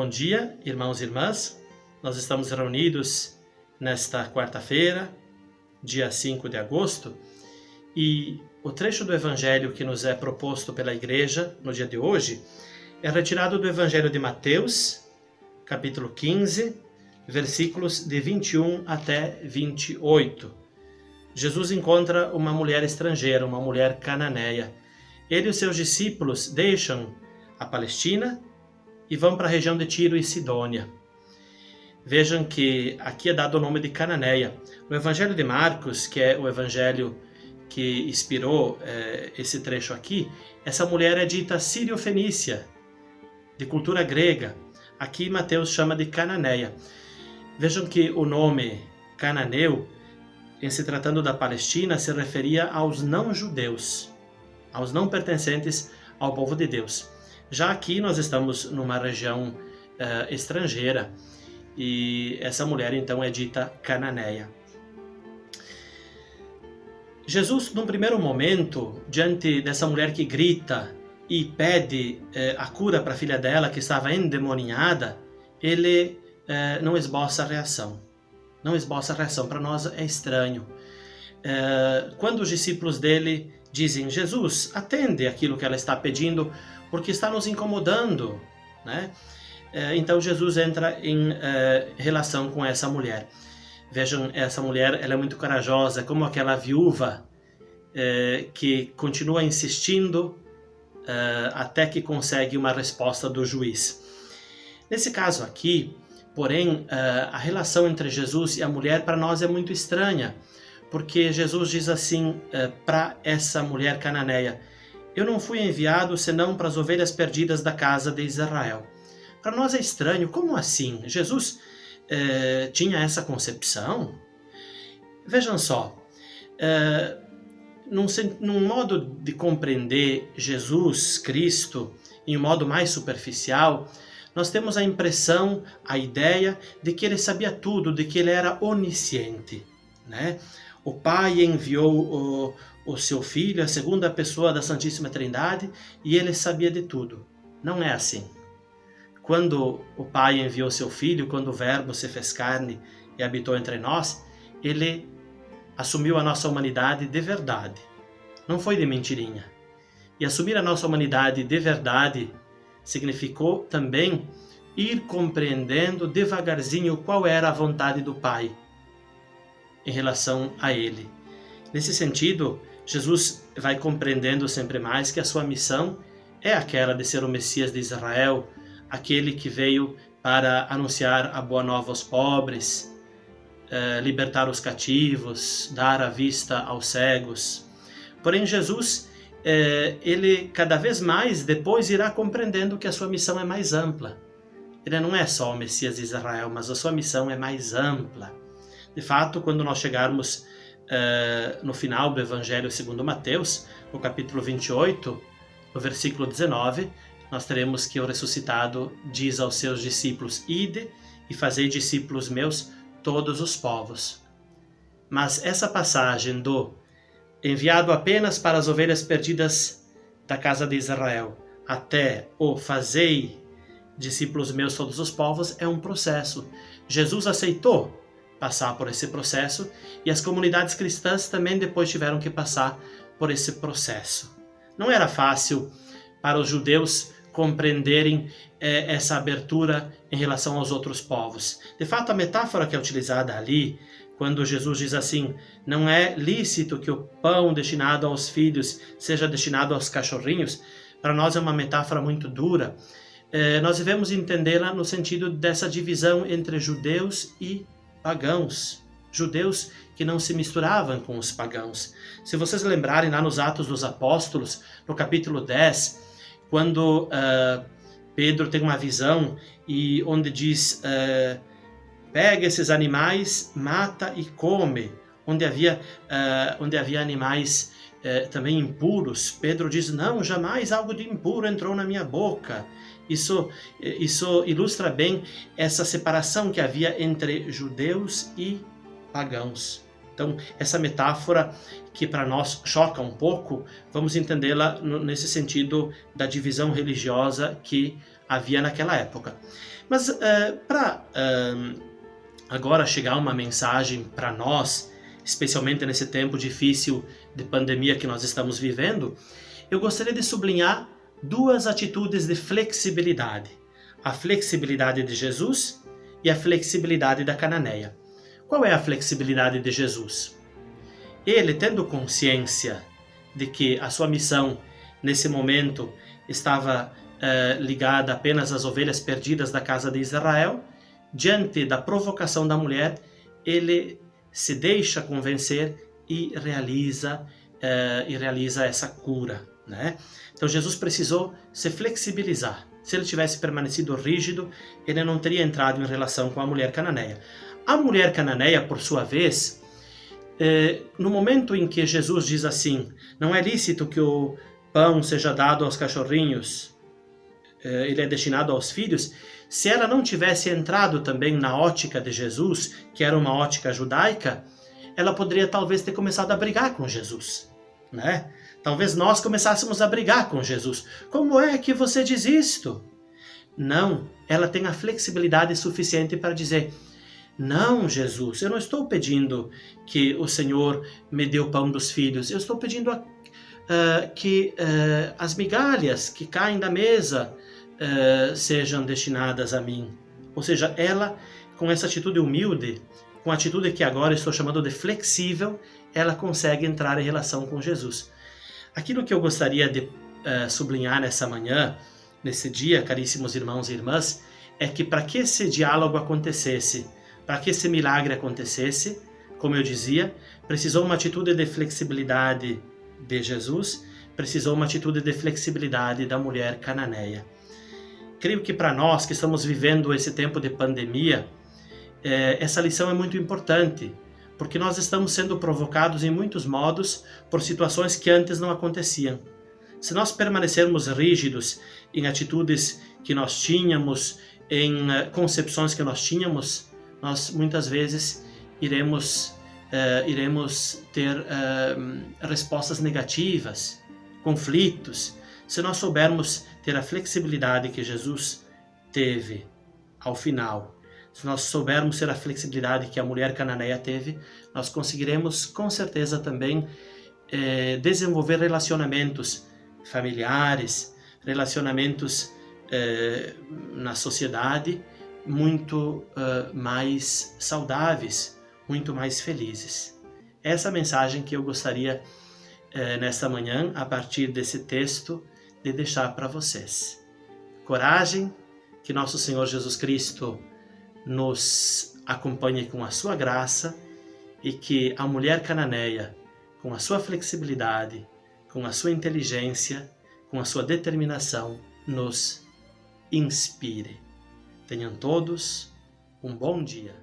Bom dia, irmãos e irmãs. Nós estamos reunidos nesta quarta-feira, dia 5 de agosto, e o trecho do Evangelho que nos é proposto pela Igreja no dia de hoje é retirado do Evangelho de Mateus, capítulo 15, versículos de 21 até 28. Jesus encontra uma mulher estrangeira, uma mulher cananeia. Ele e os seus discípulos deixam a Palestina e vão para a região de Tiro e Sidônia. Vejam que aqui é dado o nome de Cananeia. No Evangelho de Marcos, que é o evangelho que inspirou esse trecho aqui, essa mulher é dita sírio-fenícia, de cultura grega. Aqui Mateus chama de Cananeia. Vejam que o nome cananeu, em se tratando da Palestina, se referia aos não-judeus, aos não pertencentes ao povo de Deus. Já aqui nós estamos numa região estrangeira e essa mulher então é dita cananeia. Jesus, num primeiro momento, diante dessa mulher que grita e pede a cura para a filha dela que estava endemoniada, ele não esboça reação. Não esboça reação, para nós é estranho. Quando os discípulos dele dizem: Jesus, atende aquilo que ela está pedindo, porque está nos incomodando, né? Então Jesus entra em relação com essa mulher. Vejam, essa mulher ela é muito corajosa, como aquela viúva que continua insistindo até que consegue uma resposta do juiz. Nesse caso aqui, porém, a relação entre Jesus e a mulher para nós é muito estranha, porque Jesus diz assim para essa mulher cananeia: eu não fui enviado senão para as ovelhas perdidas da casa de Israel. Para nós é estranho, como assim? Jesus tinha essa concepção? Vejam só, num modo de compreender Jesus Cristo, em um modo mais superficial, nós temos a impressão, a ideia de que ele sabia tudo, de que ele era onisciente, né? O Pai enviou o seu Filho, a segunda pessoa da Santíssima Trindade, e ele sabia de tudo. Não é assim. Quando o Pai enviou seu Filho, quando o Verbo se fez carne e habitou entre nós, ele assumiu a nossa humanidade de verdade. Não foi de mentirinha. E assumir a nossa humanidade de verdade significou também ir compreendendo devagarzinho qual era a vontade do Pai em relação a ele. Nesse sentido, Jesus vai compreendendo sempre mais que a sua missão é aquela de ser o Messias de Israel, aquele que veio para anunciar a boa nova aos pobres, libertar os cativos, dar a vista aos cegos. Porém, Jesus, ele cada vez mais depois irá compreendendo que a sua missão é mais ampla. Ele não é só o Messias de Israel, mas a sua missão é mais ampla. De fato, quando nós chegarmos no final do Evangelho segundo Mateus, no capítulo 28, no versículo 19, nós teremos que o ressuscitado diz aos seus discípulos: ide e fazei discípulos meus todos os povos. Mas essa passagem do enviado apenas para as ovelhas perdidas da casa de Israel até o fazei discípulos meus todos os povos é um processo. Jesus aceitou passar por esse processo e as comunidades cristãs também depois tiveram que passar por esse processo. Não era fácil para os judeus compreenderem essa abertura em relação aos outros povos. De fato, a metáfora que é utilizada ali, quando Jesus diz assim: não é lícito que o pão destinado aos filhos seja destinado aos cachorrinhos, para nós é uma metáfora muito dura. Nós devemos entendê-la no sentido dessa divisão entre judeus e pagãos. Judeus que não se misturavam com os pagãos. Se vocês lembrarem lá nos Atos dos Apóstolos, no capítulo 10, quando Pedro tem uma visão e onde diz: pega esses animais, mata e come. Onde havia animais também impuros, Pedro diz: não, jamais algo de impuro entrou na minha boca. Isso ilustra bem essa separação que havia entre judeus e pagãos. Então, essa metáfora que para nós choca um pouco, vamos entendê-la nesse sentido da divisão religiosa que havia naquela época. Mas para agora chegar uma mensagem para nós, especialmente nesse tempo difícil de pandemia que nós estamos vivendo, eu gostaria de sublinhar duas atitudes de flexibilidade. A flexibilidade de Jesus e a flexibilidade da cananeia. Qual é a flexibilidade de Jesus? Ele, tendo consciência de que a sua missão, nesse momento, estava ligada apenas às ovelhas perdidas da casa de Israel, diante da provocação da mulher, ele se deixa convencer e realiza essa cura, né? Então Jesus precisou se flexibilizar. Se ele tivesse permanecido rígido, ele não teria entrado em relação com a mulher cananeia. A mulher cananeia, por sua vez, no momento em que Jesus diz assim, não é lícito que o pão seja dado aos cachorrinhos, ele é destinado aos filhos, se ela não tivesse entrado também na ótica de Jesus, que era uma ótica judaica, ela poderia talvez ter começado a brigar com Jesus, né? Talvez nós começássemos a brigar com Jesus. Como é que você diz isto? Não, ela tem a flexibilidade suficiente para dizer, não, Jesus, eu não estou pedindo que o Senhor me dê o pão dos filhos, eu estou pedindo que as migalhas que caem da mesa sejam destinadas a mim. Ou seja, ela, com essa atitude humilde, com a atitude que agora estou chamando de flexível, ela consegue entrar em relação com Jesus. Aquilo que eu gostaria de sublinhar nessa manhã, nesse dia, caríssimos irmãos e irmãs, é que para que esse diálogo acontecesse, para que esse milagre acontecesse, como eu dizia, precisou uma atitude de flexibilidade de Jesus, precisou uma atitude de flexibilidade da mulher cananeia. Creio que para nós que estamos vivendo esse tempo de pandemia, essa lição é muito importante, porque nós estamos sendo provocados em muitos modos por situações que antes não aconteciam. Se nós permanecermos rígidos em atitudes que nós tínhamos, em concepções que nós tínhamos, nós muitas vezes iremos ter respostas negativas, conflitos. Se nós soubermos ter a flexibilidade que Jesus teve ao final, se nós soubermos ter a flexibilidade que a mulher cananeia teve, nós conseguiremos com certeza também desenvolver relacionamentos familiares, relacionamentos na sociedade muito mais saudáveis, muito mais felizes. Essa é a mensagem que eu gostaria nesta manhã, a partir desse texto, de deixar para vocês. Coragem, que nosso Senhor Jesus Cristo nos acompanhe com a sua graça e que a mulher cananeia, com a sua flexibilidade, com a sua inteligência, com a sua determinação, nos inspire. Tenham todos um bom dia.